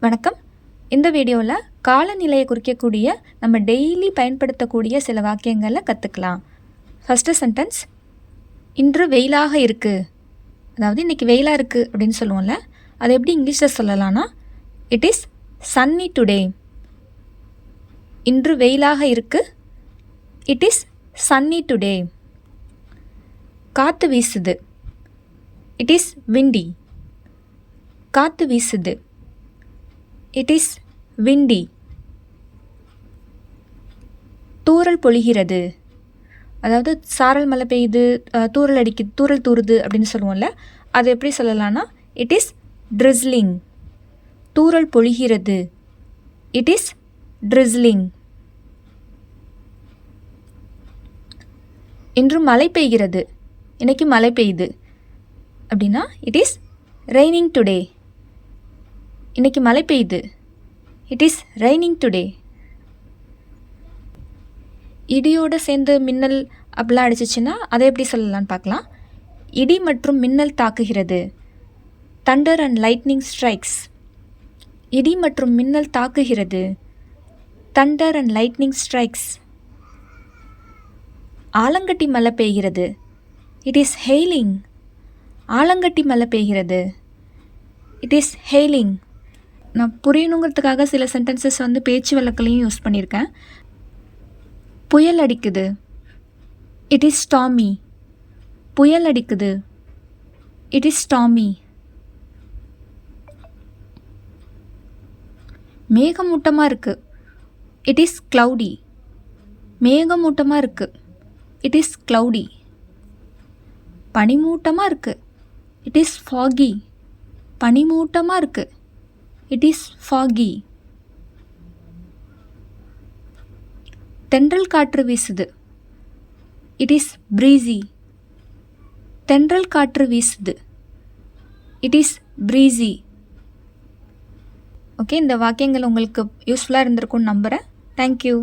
வணக்கம். இந்த வீடியோவில் காலநிலையை குறிக்கக்கூடிய நம்ம டெய்லி பயன்படுத்தக்கூடிய சில வாக்கியங்களை கற்றுக்கலாம். ஃபஸ்ட்டு சென்டென்ஸ், இன்று வெயிலாக இருக்குது. அதாவது இன்றைக்கி வெயிலாக இருக்குது அப்படின்னு சொல்லுவோம்ல, அது எப்படி இங்கிலீஷில் சொல்லலாம்னா இட் இஸ் சன்னி டுடே. இன்று வெயிலாக இருக்குது, இட் இஸ் சன்னி டுடே. காற்று வீசுது, இட் இஸ் விண்டி. காற்று வீசுது, இட் இஸ் விண்டி. தூறல் பொழிகிறது, அதாவது சாரல் மழை பெய்யுது, தூறல் அடிக்குது, தூறல் தூறுது அப்படின்னு சொல்லுவோம்ல, அது எப்படி சொல்லலாம்னா இட் இஸ் ட்ரிஸ்லிங். தூறல் பொழிகிறது, இட் இஸ் ட்ரிஸ்லிங். இன்று மழை பெய்கிறது, இன்னைக்கு மழை பெய்யுது அப்படின்னா இட் இஸ் ரெய்னிங் டுடே. இன்றைக்கி மழை பெய்யுது, இட் இஸ் ரெய்னிங் டுடே. இடியோடு சேர்ந்து மின்னல் அப்படிலாம் அடிச்சிச்சின்னா அதை எப்படி சொல்லலான்னு பார்க்கலாம். இடி மற்றும் மின்னல் தாக்குகிறது, தண்டர் அண்ட் லைட்னிங் ஸ்ட்ரைக்ஸ். இடி மற்றும் மின்னல் தாக்குகிறது, தண்டர் அண்ட் லைட்னிங் ஸ்ட்ரைக்ஸ். ஆலங்கட்டி மழை பெய்கிறது, இட் இஸ் ஹெய்லிங். ஆலங்கட்டி மழை பெய்கிறது, இட் இஸ் ஹெய்லிங். நான் புரியணுங்கிறதுக்காக சில சென்டென்சஸ் பேச்சு வழக்கிலையும் யூஸ் பண்ணியிருக்கேன். புயல் அடிக்குது, இட் இஸ் ஸ்டாமி. புயல் அடிக்குது, இட் இஸ் ஸ்டாமி. மேகமூட்டமாக இருக்குது, இட் இஸ் க்ளவுடி. மேகமூட்டமாக இருக்குது, இட் இஸ் க்ளவுடி. பனிமூட்டமாக இருக்குது, இட் இஸ் ஃபாகி. பனிமூட்டமாக இருக்குது, இட் இஸ் ஃபாகி. தென்றல் காற்று வீசுது, இட் இஸ் ப்ரீஸி. தென்றல் காற்று வீசுது, இட் இஸ் ப்ரீஸி. ஓகே, இந்த வாக்கியங்கள் உங்களுக்கு யூஸ்ஃபுல்லாக இருந்திருக்கும்னு நம்புகிறேன். தேங்க்யூ.